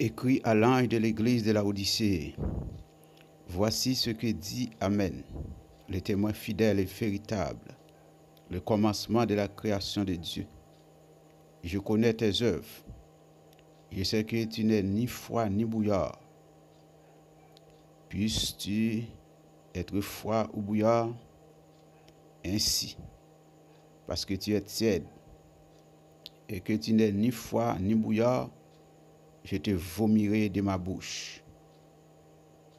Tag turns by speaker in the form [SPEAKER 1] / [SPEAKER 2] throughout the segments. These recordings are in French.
[SPEAKER 1] Écrit à l'ange de l'église de Laodicée. Voici ce que dit Amen, le témoin fidèle et véritable, le commencement de la création de Dieu. Je connais tes œuvres. Je sais que tu n'es ni froid ni bouillard. Puisses-tu être froid ou bouillard ainsi, parce que tu es tiède et que tu n'es ni froid ni bouillard, je te vomirai de ma bouche.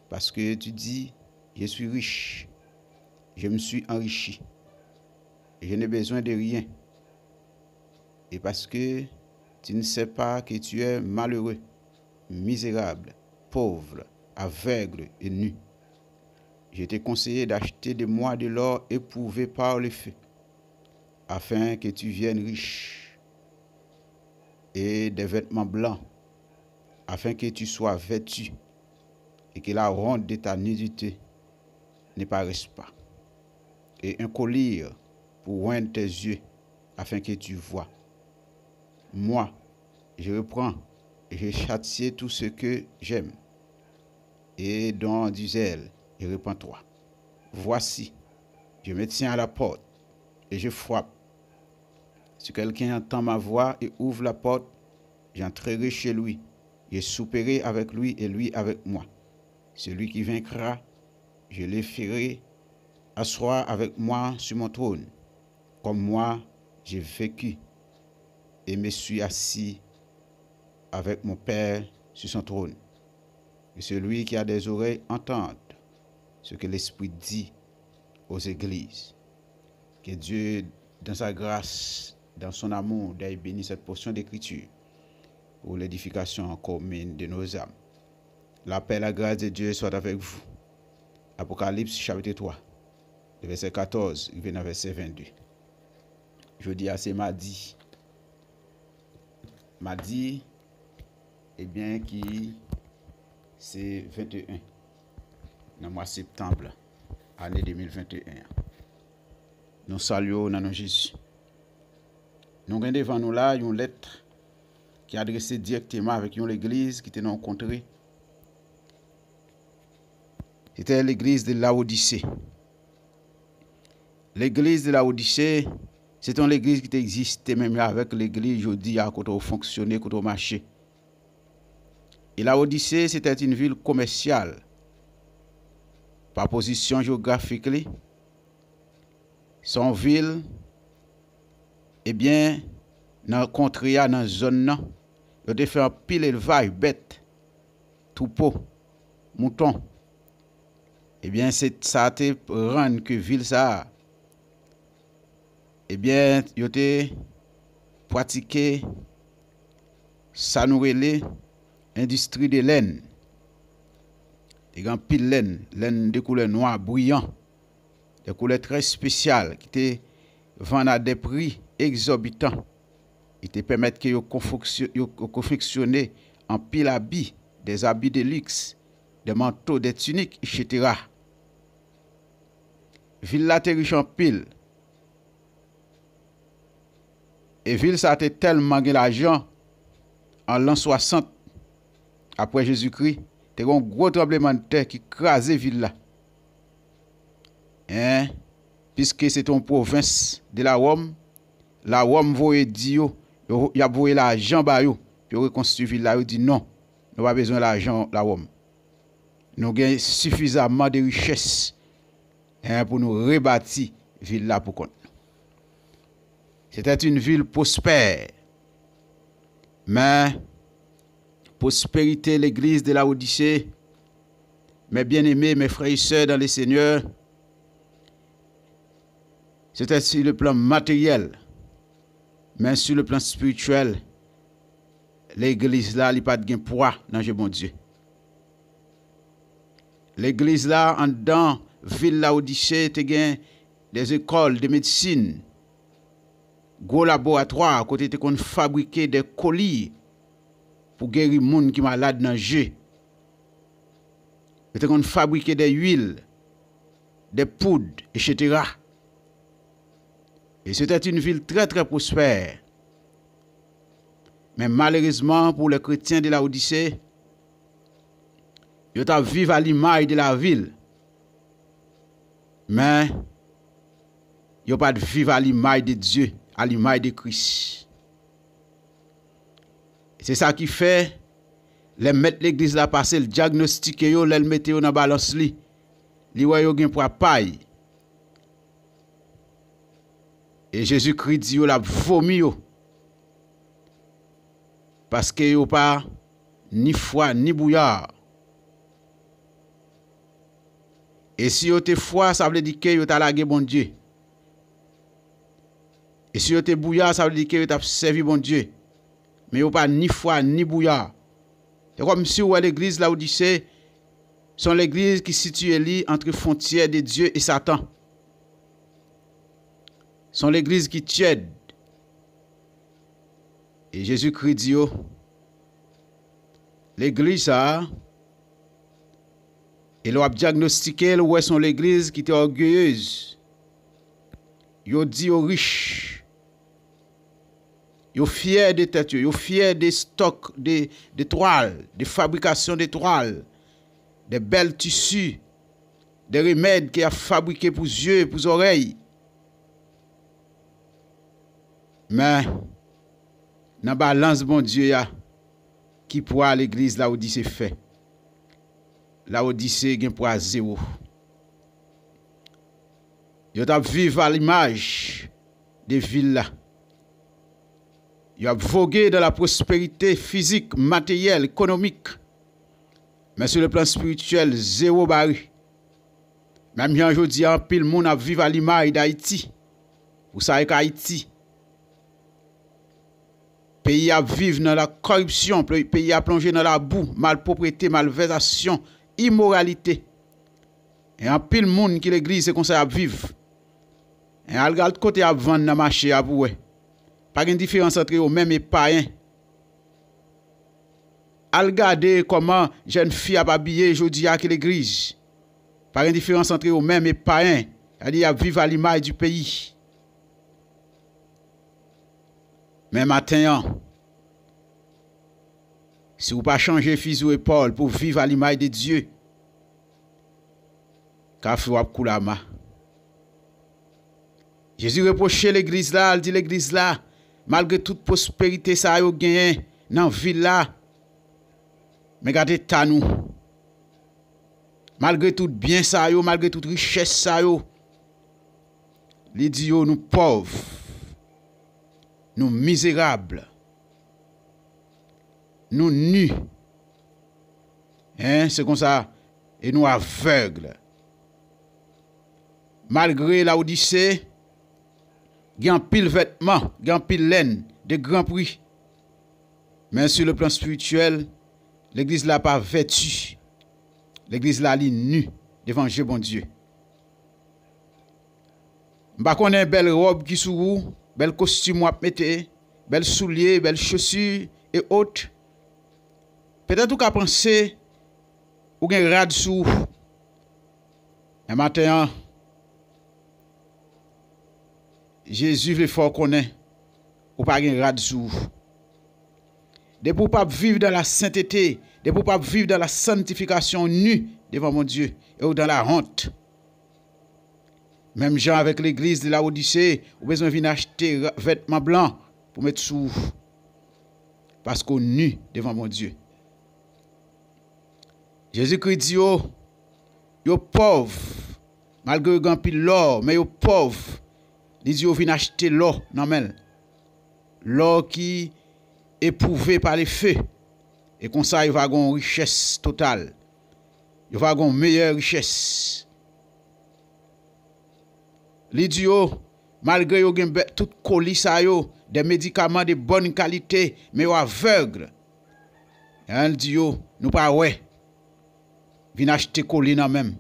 [SPEAKER 1] Parce que tu dis, je suis riche, je me suis enrichi, je n'ai besoin de rien. Et parce que tu ne sais pas que tu es malheureux, misérable, pauvre, aveugle et nu. Je t'ai conseillé d'acheter de moi de l'or éprouvé par le feu, afin que tu viennes riche, et des vêtements blancs, afin que tu sois vêtu, et que la ronde de ta nudité ne paraisse pas, et un collier pour oindre tes yeux, afin que tu vois. Moi, je reprends et je châtie tout ce que j'aime, et dont du zèle, et répands-toi. Voici, je me tiens à la porte, et je frappe. Si quelqu'un entend ma voix et ouvre la porte, j'entrerai chez lui, je souperai avec lui et lui avec moi. Celui qui vaincra, je le ferai asseoir avec moi sur mon trône, comme moi j'ai vécu et me suis assis avec mon Père sur son trône. Et celui qui a des oreilles entende ce que l'Esprit dit aux églises. Que Dieu, dans sa grâce, dans son amour, ait béni cette portion d'écriture pour l'édification commune de nos âmes. La paix et la grâce de Dieu soit avec vous. Apocalypse chapitre 3, verset 14, verset 22. Je dis à c'est mardi. Mardi, eh bien, qui c'est 21, dans le mois de septembre, année 2021. Nous saluons dans Jésus. Nous avons devant nous là une lettre qui est adressée directement avec l'église qui était rencontrée. C'était l'église de Laodicée. L'église de Laodicée, c'est une église qui existe même avec l'église aujourd'hui à côté fonctionner, côté marché. Et Laodicée, c'était une ville commerciale. Par position géographique, son ville, eh bien, dans le contrée, dans la zone, il a fait un pile élevage, bête, troupeau, mouton. Eh bien, ça a été rendre que ville ça, eh bien, il a pratiqué, ça nous relève, industrie de laine. Des grands pile laine de couleur noire, brillant, des couleurs très spéciales, qui te vendent à des prix exorbitants. Ils te permettent que vous confectionner en pile habits, des habits de luxe, des manteaux, des tuniques, etc. Ville là, te riche en pile. Et ville ça a tellement de l'argent en l'an 60 après Jésus-Christ. Il y a un gros tremblement de terre qui crasait ville là. Puisque c'est une province de la Rome voyait dire, il a voyé l'argent ba yo, puis reconstruire ville là, il dit non, nous pas besoin de l'argent la Rome. Nous avons suffisamment de richesses pour nous rebâtir ville là pour compte. C'était une ville prospère. Mais prospérité, l'église de Laodicée, mes bien-aimés, mes frères et sœurs dans le Seigneur, c'était sur le plan matériel, mais sur le plan spirituel, l'église là, il n'y a pas de poids dans le bon Dieu. L'église là, en dedans, ville Laodicée, il y a des écoles de médecine, gros laboratoire, à côté de fabriquer des colis pour guérir les gens qui sont malades dans le jeu. Ils ont fabriqué des huiles, des poudres, etc. Et c'était une ville très très prospère. Mais malheureusement pour les chrétiens de Laodicée, Yo t'a vivre à l'image de la ville. Mais yo pas de vivre à l'image de Dieu, à l'image de Christ. C'est ça qui fait les mettre l'église là passer le diagnostic yo, les mettre yo dans balance li. Li wè yo gen pour paille. Et Jésus-Christ dit yo la vomi yo. Parce que yo pas ni foi ni bouillard. Et si yo te foi, ça veut dire que yo t'a lagué bon Dieu. Et si yo te bouillard, ça veut dire que yo t'a servi bon Dieu. Mais yo pas ni foi ni bouillard. C'est comme si ou l'église là où dit c'est sont l'église qui situe li entre frontière de Dieu et Satan. Sont l'église qui tiède. Et Jésus-Christ dit yo, l'église ça et l'on a diagnostiqué où sont l'église qui était orgueilleuse. Yo dit aux riches. Yo fier de tête, yo fier des stocks de toiles, de fabrication de toiles, des belles tissus, des remèdes qui a fabriqué pour yeux, pour oreilles. Mais dans balance bon Dieu ya qui pourra l'église là où dit c'est fait. Là où dit c'est gen pour zéro. Yo t'a vivre à l'image des villes là. Yo a vogué dans la prospérité physique, matérielle, économique. Mais sur le plan spirituel, zéro barri. Même aujourd'hui, en pile monde a vivre à l'image d'Haïti. Vous savez qu'Haïti, pays a vivre dans la corruption, pays a plongé dans la boue, malpropreté, malversation, immoralité. Et en pile monde qui l'église c'est comme ça à vivre. Et à l'autre côté à vendre dans marché à vous. Pas de différence entre eux même et païens. Al regarder comment jeune fille a habillé aujourd'hui à l'église. Pas de différence entre eux même et païens. C'est-à-dire vivre à l'image du pays. Mais maintenant, si vous pas changer fusil ou épaule pour vivre à l'image de Dieu, car vous avez coulama. Jésus reprochait l'église là, il dit l'église là, malgré toute prospérité ça a gagné dans la ville là, mais regardez ta nous. Malgré tout bien ça yo, malgré toute richesse ça yo, il dit yo nous pauvres, nous misérables, nous nus. Hein, c'est comme ça, et nous aveugles. Malgré la Odyssée, il y a un pile vêtements, il y a un pile laine, de grands prix. Mais sur le plan spirituel, l'église là pas vêtue. L'église là est nue devant Dieu bon Dieu. M'pa connait belle robe qui sous vous, belle costume à mettre, belle souliers, belle chaussures et autres. Peut-être ou ka penser ou gen rad sous. Un matin Jésus veut fort connaît ou pas gen rad sous. De pour pas vivre dans la sainteté, de pour pas vivre dans la sanctification nue devant mon Dieu et ou dans la honte. Même gens avec l'église de la Odyssée, ou besoin venir acheter vêtements blancs pour mettre sous parce qu'on nu devant mon Dieu. Jésus-Christ dit yo pauvre malgré grand pile l'or mais yo pauvre. Il dit yo vinn acheter l'or non mais l'or qui éprouvé par les feux et comme ça il va avoir une richesse totale. Il va avoir une meilleure richesse. Il dit yo malgré yo gen tout colis ça yo des médicaments de bonne qualité mais yo aveugle. Il dit yo nous pas ouais vinn acheter colis nan même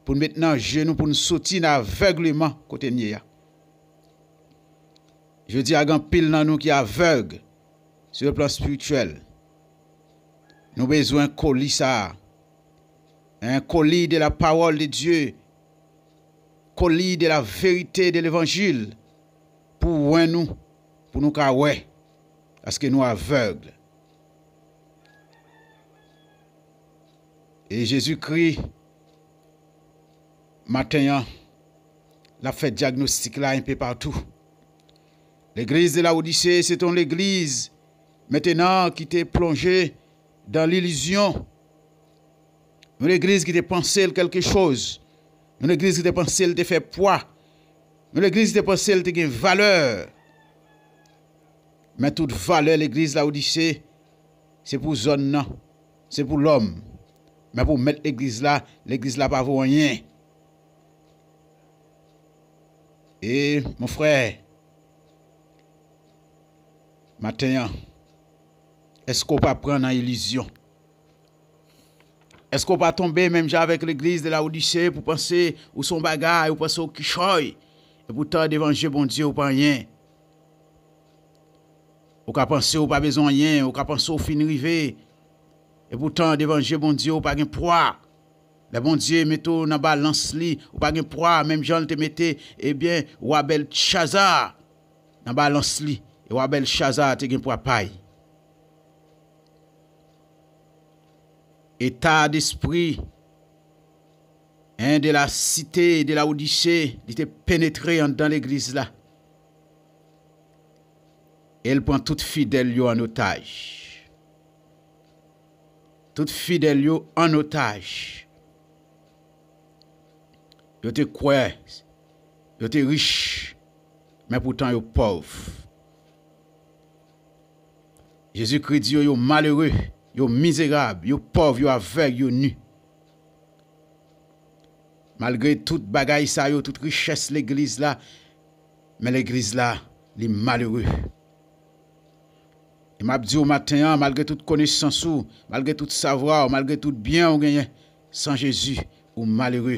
[SPEAKER 1] pour maintenant genou pour nous sortir dans aveuglement côté niya. Je dis à grand pile dans nous qui aveugle sur le plan spirituel. Nous besoin colis ça. Un colis de la parole de Dieu. Colis de la vérité de l'évangile pour nous ka ouais parce que nous aveugles. Et Jésus-Christ, matin, l'a fait diagnostic là un peu partout. L'église de Laodicée, c'est une église maintenant qui t'est plongée dans l'illusion. Une église qui t'a pensé quelque chose. Une église qui t'a pensé qu'elle te fait poids. Une église qui t'a pensé qu'elle te gagne valeur. Mais toute valeur, l'église Laodicée, c'est pour zone, non. C'est pour l'homme. Mais pour mettre l'église là pas vaut rien. Et mon frère, matin, est-ce qu'on va prendre une illusion? Est-ce qu'on va tomber même avec l'église de la Odyssée pour penser ou son bagage, ou penser au kichoy, et pourtant d'évangile bon Dieu ou pas rien? Ou qu'à penser ou pas besoin rien, ou qu'à penser au fin rivé, et pourtant d'évangile bon Dieu ou pas un poids. Le bon Dieu mette dans la balance li, ou pas un poids, même Jean te mette, eh bien, ou Abel Chazar, dans la balance li, et ou Abel Chazar te gen poids paille. État d'esprit de la cité de la Odyssée, il était pénétré dans l'église là. Elle prend toute fidèle en otage. Toute fidèle en otage. Yo te croit, yo te riche, mais pourtant yo pauvre. Jésus-Christ dit yo malheureux, yo misérable, yo pauvre, yo aveugle, yo nu. Malgré toute bagaille ça, yo toute richesse l'église là, mais l'église là, li malheureux. Et m'a dit au matin, malgré toute connaissance ou, malgré tout savoir, malgré tout bien ou gagné, sans Jésus, ou malheureux,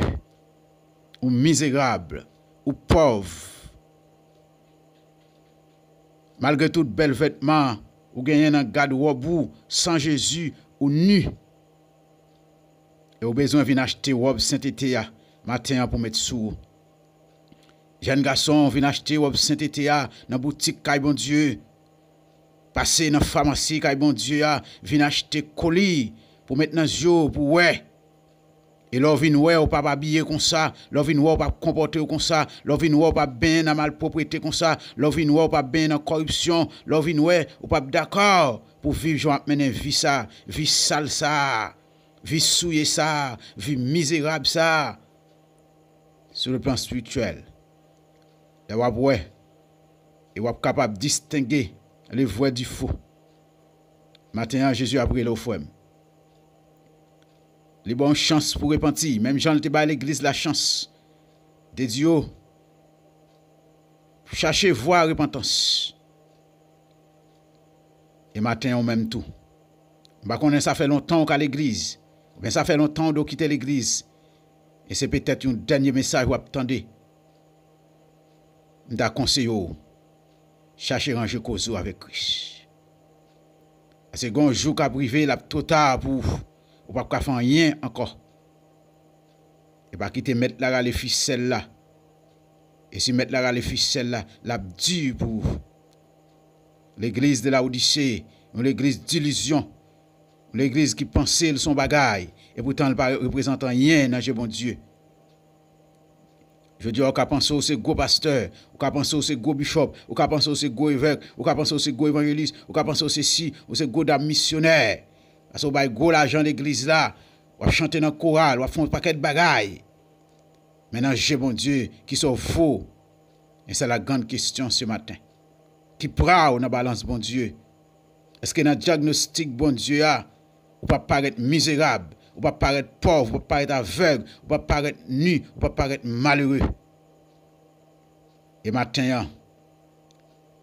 [SPEAKER 1] ou misérable, ou pauvre. Malgré tout bel vêtement, ou gagné dans garde-robe, sans Jésus, ou nu. Et au besoin de acheter robe Saint-Été matin pour mettre sous. Jeune garçon vient acheter robe Saint-Été dans boutique Caille bon Dieu. Passer dans pharmacie Caille bon Dieu vient acheter colis pour mettre dans yeux pour ouais. Et l'on vient ouais ou pas habiller comme ça, l'on vient ouais ou pas comporter comme ça, l'on vient ouais ou pas bien dans malpropreté comme ça, l'on vient ouais ou pas bien dans corruption, l'on vient ouais ou pas d'accord pour vivre joint mener vie ça, vie sale ça, vie souillée ça, vie misérable ça. Sur le plan spirituel, et wap ouais, et wap capable de distinguer le vrai du faux. Maintenant, Jésus a pris le frère. Les bonnes chances pour repentir. Même Jean te bat l'église la chance de Dieu. Cherchez voir repentance. Et matin, on même tout. Bah, ça fait longtemps qu'à l'église. Mais ça fait longtemps de quitter l'église. Et c'est peut-être un dernier message que vous attendez. Je conseille chercher ranger cause avec Christ. Parce que un jour qu'a privé la trop tard pour pas faire rien encore. Et pas quitter mettre là les ficelles là. Et si mettre là les ficelles là, la dure pour l'église de la Odyssée, l'église d'illusion, l'église qui pensait son bagaille et pourtant elle ne représente rien dans bon Dieu. Je dis, on peut penser au gros pasteur, on peut penser au gros bishop, on peut penser au gros évêque, on peut penser au gros évangéliste, on peut penser au ci, au gros dame missionnaire. Parce qu'on a gros l'argent d'église là, on va chanter dans le choral, on va faire un paquet de bagailles. Maintenant, j'ai bon Dieu qui sont faux. Et c'est la grande question ce matin. Qui prend dans la balance bon Dieu? Est-ce que dans le diagnostic bon Dieu, on peut paraître misérable? Ou pas paraître pauvre, ou pas paraître aveugle, ou pas paraître nu, ou pas paraître malheureux. Et maintenant,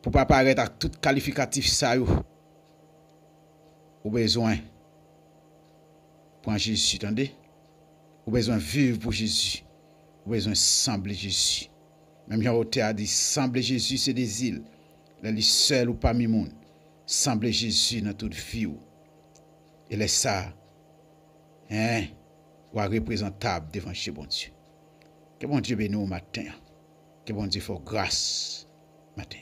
[SPEAKER 1] pour pas paraître à tout qualificatif ça, ou besoin pour Jésus, attendez? Ou besoin vivre pour Jésus, ou besoin sembler Jésus. Même Jean-Roté a dit, sembler Jésus c'est des îles, les seul ou parmi le monde, sembler Jésus dans toute vie. Et laisse ça. Ou représentable devant chez bon Dieu. Que bon Dieu bénisse au matin. Que bon Dieu fasse grâce matin.